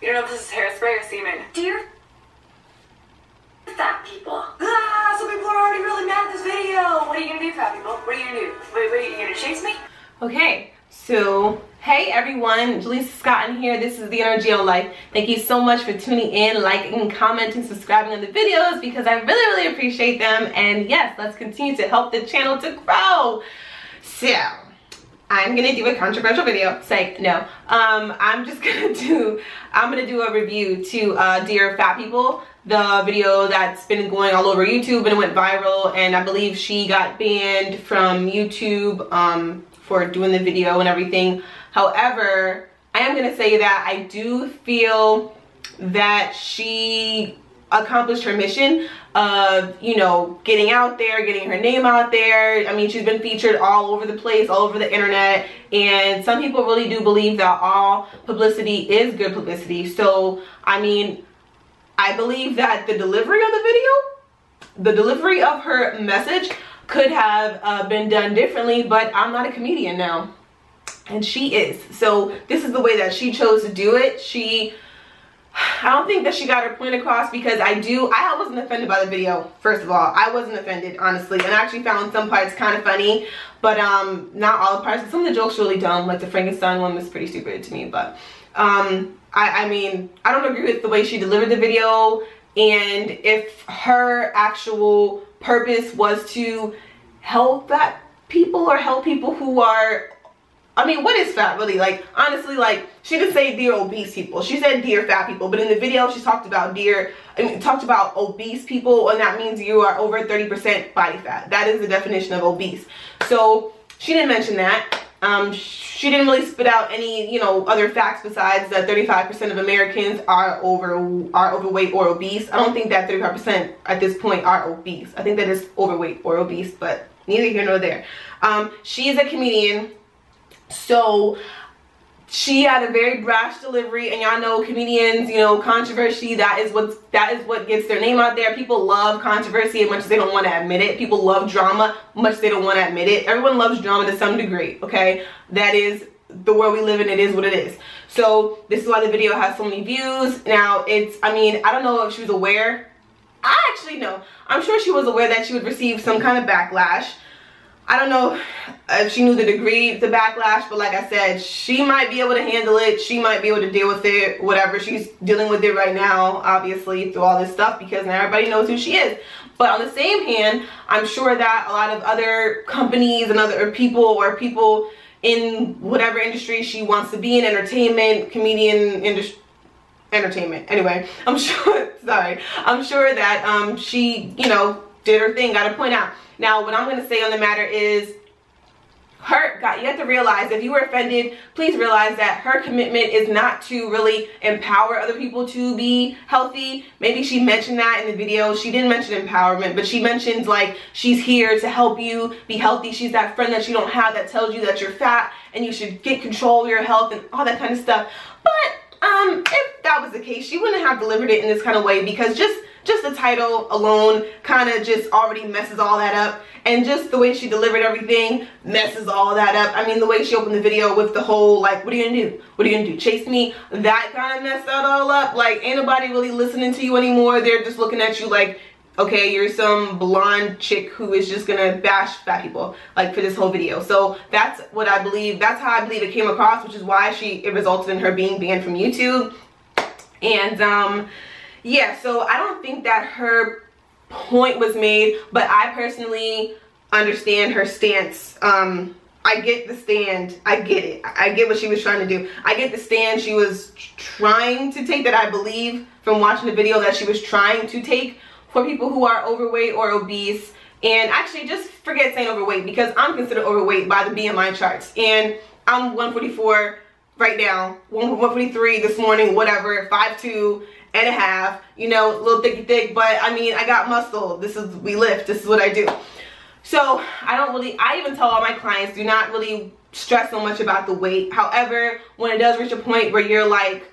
You don't know if this is hairspray or semen. Dear fat people. Ah, some people are already really mad at this video. What are you gonna do, fat people? What are you gonna do? Wait, are you gonna chase me? Okay, so hey everyone, JeceCanDoIt here. This is the Energy on Life. Thank you so much for tuning in, liking, commenting, subscribing on the videos because I really appreciate them. And yes, let's continue to help the channel to grow. So I'm gonna do a controversial video. Say no. I'm gonna do a review to Dear Fat People, the video that's been going all over YouTube and it went viral, and I believe she got banned from YouTube for doing the video and everything. However, I am gonna say that I do feel that she accomplished her mission of, you know, getting out there, getting her name out there. I mean, she's been featured all over the place, all over the internet, and some people really do believe that all publicity is good publicity. So I mean, I believe that the delivery of the video, the delivery of her message could have been done differently, but I'm not a comedian now and she is. So this is the way that she chose to do it. I don't think that she got her point across, because I wasn't offended by the video. First of all, I wasn't offended, honestly, and I actually found some parts kind of funny, but not all the parts. Some of the jokes were really dumb, like the Frankenstein one was pretty stupid to me. But I mean, I don't agree with the way she delivered the video, and if her actual purpose was to help fat people or help people who are, I mean, what is fat really? Like, honestly, like, she didn't say dear obese people. She said dear fat people, but in the video she talked about obese people, and that means you are over 30% body fat. That is the definition of obese. So she didn't mention that. She didn't really spit out any, you know, other facts besides that 35% of Americans are overweight or obese. I don't think that 35% at this point are obese. I think that is overweight or obese, but neither here nor there. She is a comedian. So she had a very brash delivery, and y'all know comedians, you know, controversy, that is what gets their name out there. People love controversy as much as they don't want to admit it. People love drama much as they don't want to admit it. Everyone loves drama to some degree, okay? That is the world we live in. It is what it is. So this is why the video has so many views. Now I mean, I don't know if she was aware. I actually know. I'm sure she was aware that she would receive some kind of backlash. I don't know if she knew the degree of the backlash, but like I said, she might be able to handle it. She might be able to deal with it, whatever. She's dealing with it right now, obviously, through all this stuff, because now everybody knows who she is. But on the same hand, I'm sure that a lot of other companies and other people, or people in whatever industry she wants to be in, entertainment, comedian industry, entertainment. Anyway, I'm sure, sorry. I'm sure that she, you know, did her thing, got her point out. Now, what I'm going to say on the matter is, you have to realize, if you were offended, please realize that her commitment is not to really empower other people to be healthy. Maybe she mentioned that in the video. She didn't mention empowerment, but she mentions, like, she's here to help you be healthy. She's that friend that you don't have that tells you that you're fat and you should get control of your health and all that kind of stuff. But if that was the case, she wouldn't have delivered it in this kind of way, because just the title alone kind of just already messes all that up, and just the way she delivered everything messes all that up. I mean, the way she opened the video with the whole, like, what are you gonna do? What are you gonna do? Chase me? That kind of messed that all up. Like, ain't nobody really listening to you anymore. They're just looking at you like, okay, you're some blonde chick who is just gonna bash fat people, like, for this whole video. So that's what I believe. That's how I believe it came across, which is why it resulted in her being banned from YouTube. And yeah, so I don't think that her point was made, but I personally understand her stance. I get the stand. I get it. I get what she was trying to do. I get the stand she was trying to take, that I believe from watching the video that she was trying to take for people who are overweight or obese. And actually, just forget saying overweight, because I'm considered overweight by the BMI charts, and I'm 144 right now, 143 this morning, whatever, 5'2" and a half, you know, a little thick, but I mean, I got muscle. We lift. This is what I do. So I even tell all my clients, do not really stress so much about the weight. However, when it does reach a point where you're like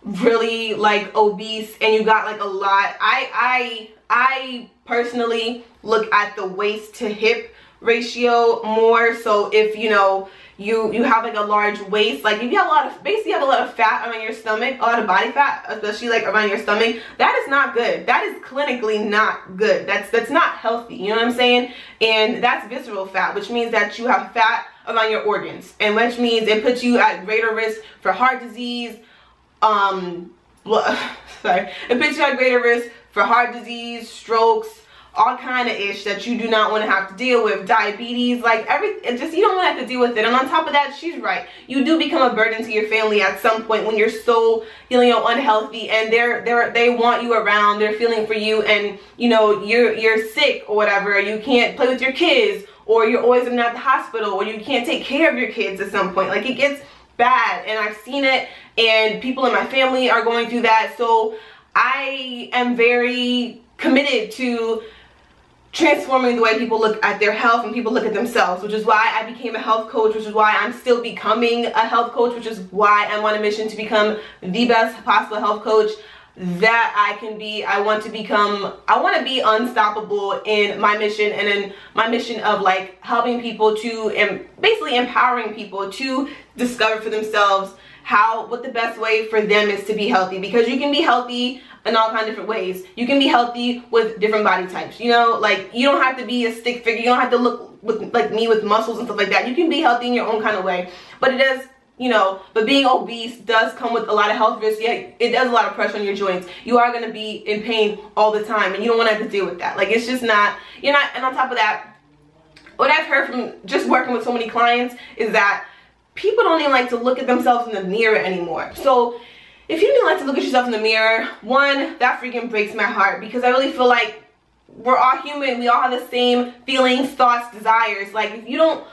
really like obese and you got like a lot, I personally look at the waist to hip ratio more. So if, you know, you have like a large waist, like if you have a lot of, basically you have a lot of fat around your stomach, a lot of body fat, especially like around your stomach, that is not good. That is clinically not good. That's not healthy, you know what I'm saying? And that's visceral fat, which means that you have fat around your organs, and which means it puts you at greater risk for heart disease, it puts you at greater risk for heart disease, strokes, all kind of ish that you do not want to have to deal with, diabetes, like just you don't want to have to deal with it. And on top of that, she's right, you do become a burden to your family at some point when you're so, you know, unhealthy, and they want you around, they're feeling for you, and you know you're sick or whatever, you can't play with your kids, or you're always in at the hospital, or you can't take care of your kids at some point. Like, it gets bad, and I've seen it, and people in my family are going through that. So I am very committed to transforming the way people look at their health and people look at themselves, which is why I became a health coach, which is why I'm still becoming a health coach, which is why I'm on a mission to become the best possible health coach that I can be. I want to be unstoppable in my mission, and in my mission of like helping people to, and basically empowering people to discover for themselves what the best way for them is to be healthy, because you can be healthy in all kinds of different ways. You can be healthy with different body types, you know, like you don't have to be a stick figure, you don't have to look like me with muscles and stuff like that. You can be healthy in your own kind of way, but it does, you know, but being obese does come with a lot of health risks. Yeah, it does a lot of pressure on your joints. You are going to be in pain all the time, and you don't want to have to deal with that. Like, it's just not, you're not. And on top of that, what I've heard from just working with so many clients is that people don't even like to look at themselves in the mirror anymore. So if you don't like to look at yourself in the mirror, one, that freaking breaks my heart, because I really feel like we're all human. We all have the same feelings, thoughts, desires. Like, if you don't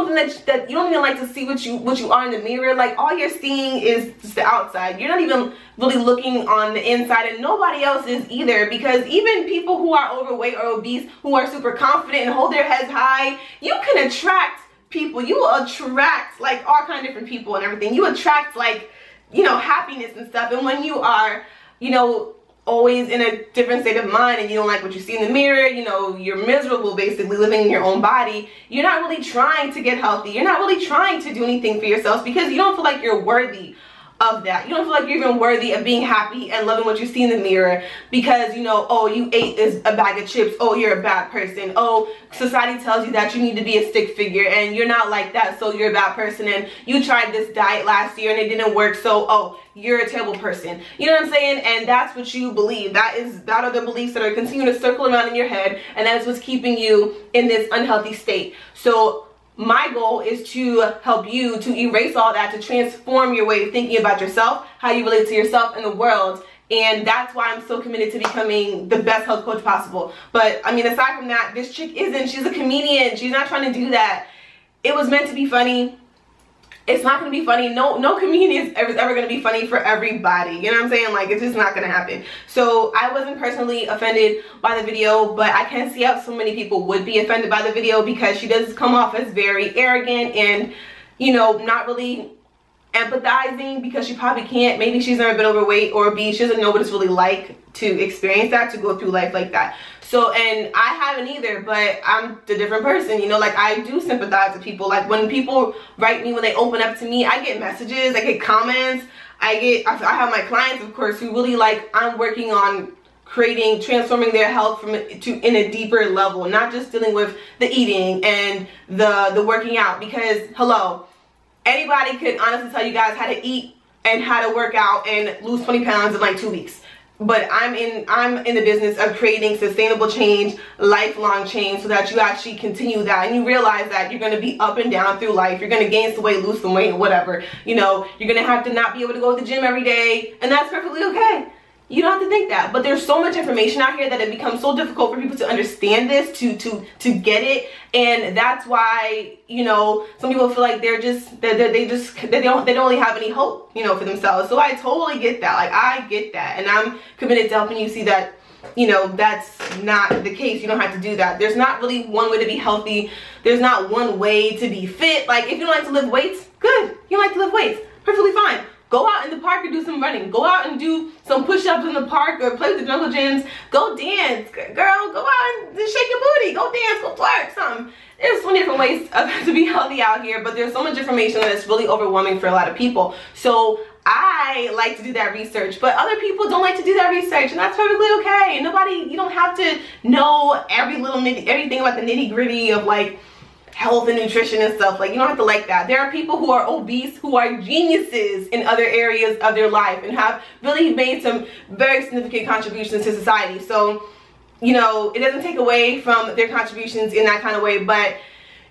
think that you don't even like to see what you are in the mirror, like all you're seeing is just the outside. You're not even really looking on the inside, and nobody else is either, because even people who are overweight or obese, who are super confident and hold their heads high, you can attract people. You will attract like all kinds of different people and everything. You attract, like, you know, happiness and stuff. And when you are, you know, always in a different state of mind, and you don't like what you see in the mirror, you know, you're miserable basically living in your own body, you're not really trying to get healthy, you're not really trying to do anything for yourself, because you don't feel like you're worthy of that. You don't feel like you're even worthy of being happy and loving what you see in the mirror, because, you know, oh, you ate a bag of chips, oh, you're a bad person, oh, society tells you that you need to be a stick figure, and you're not like that, so you're a bad person, and you tried this diet last year and it didn't work, so oh, you're a terrible person. You know what I'm saying? And that's what you believe. That are the beliefs that are continuing to circle around in your head, and that is what's keeping you in this unhealthy state. So my goal is to help you to erase all that, to transform your way of thinking about yourself, how you relate to yourself and the world. And that's why I'm so committed to becoming the best health coach possible. But I mean, aside from that, this chick she's a comedian. She's not trying to do that. It was meant to be funny. It's not going to be funny. No comedian is ever going to be funny for everybody. You know what I'm saying? Like, it's just not going to happen. So I wasn't personally offended by the video, but I can see how so many people would be offended by the video, because she does come off as very arrogant and, you know, not really empathizing, because she probably can't. Maybe she's never been overweight or obese. She doesn't know what it's really like to experience that, to go through life like that. So, and I haven't either, but I'm a different person, you know, like I do sympathize with people. Like, when people write me, when they open up to me, I get messages, I get comments, I have my clients, of course, who really, like, I'm working on transforming their health in a deeper level, not just dealing with the eating and the working out, because hello, anybody could honestly tell you guys how to eat and how to work out and lose 20 pounds in like 2 weeks. But I'm in the business of creating sustainable change, lifelong change, so that you actually continue that, and you realize that you're going to be up and down through life. You're going to gain some weight, lose some weight, whatever. You know, you're going to have to not be able to go to the gym every day, and that's perfectly okay. You don't have to think that. But there's so much information out here that it becomes so difficult for people to understand this, to get it. And that's why, you know, some people feel like they don't really have any hope, you know, for themselves. So I totally get that. Like, I get that. And I'm committed to helping you see that, you know, that's not the case. You don't have to do that. There's not really one way to be healthy. There's not one way to be fit. Like, if you don't like to lift weights, good. You don't like to lift weights, perfectly fine. Go out in the park and do some running. Go out and do some push-ups in the park, or play with the jungle gyms. Go dance. Girl, go out and shake your booty. Go dance, go twerk, something. there's so many different ways to be healthy out here, but there's so much information that it's really overwhelming for a lot of people. So I like to do that research, but other people don't like to do that research, and that's perfectly okay. Nobody, you don't have to know everything about the nitty gritty of like health and nutrition and stuff. Like, you don't have to like that. There are people who are obese who are geniuses in other areas of their life and have really made some very significant contributions to society. So, you know, it doesn't take away from their contributions in that kind of way, but,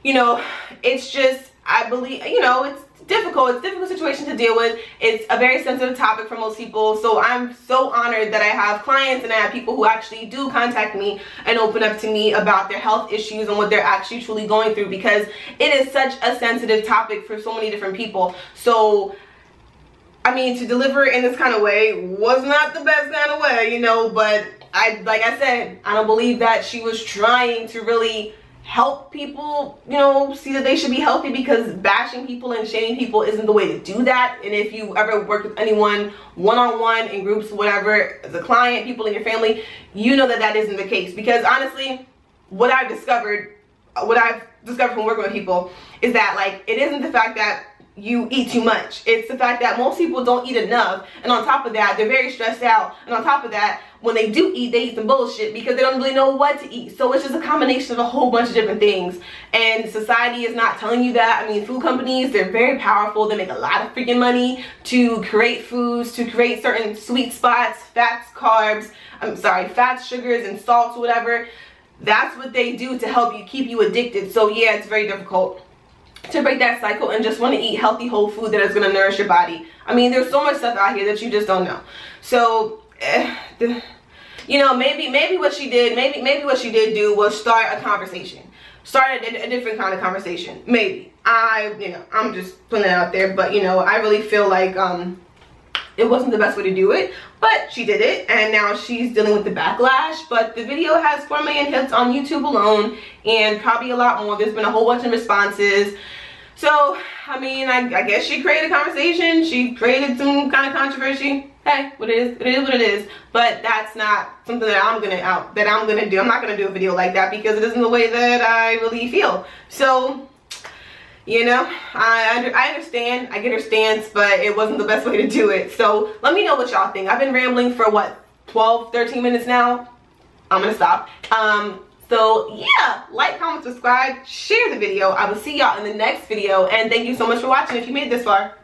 you know, it's just, I believe, you know, it's difficult. It's a difficult situation to deal with. It's a very sensitive topic for most people. So I'm so honored that I have clients and I have people who actually do contact me and open up to me about their health issues and what they're actually truly going through, because it is such a sensitive topic for so many different people. So, I mean, to deliver in this kind of way was not the best kind of way, you know, but like I said, I don't believe that she was trying to really help people, you know, see that they should be healthy, because bashing people and shaming people isn't the way to do that. And if you ever work with anyone one-on-one in groups, whatever, as a client, people in your family, you know that that isn't the case. Because honestly, what I've discovered from working with people is that, like, it isn't the fact that you eat too much. It's the fact that most people don't eat enough, and on top of that, they're very stressed out, and on top of that, when they do eat, they eat some bullshit because they don't really know what to eat. So it's just a combination of a whole bunch of different things, and society is not telling you that. I mean, food companies, they're very powerful. They make a lot of freaking money to create foods, to create certain sweet spots, fats, sugars, and salts, whatever. That's what they do to help you, keep you addicted. So yeah, it's very difficult to break that cycle and just want to eat healthy whole food that is going to nourish your body. I mean, there's so much stuff out here that you just don't know. So you know, maybe what she did do was start a conversation, start a different kind of conversation. Maybe I'm just putting it out there, but you know, I really feel like it wasn't the best way to do it, but she did it, and now she's dealing with the backlash. But the video has 4 million hits on YouTube alone, and probably a lot more. There's been a whole bunch of responses. So, I mean, I guess she created a conversation. She created some kind of controversy. Hey, it is what it is. But that's not something that I'm gonna do. I'm not gonna do a video like that because it isn't the way that I really feel. So, you know, I understand, I get her stance, but it wasn't the best way to do it. So let me know what y'all think. I've been rambling for what, 12-13 minutes now. I'm gonna stop. So yeah, like, comment, subscribe, share the video. I will see y'all in the next video, and thank you so much for watching if you made it this far.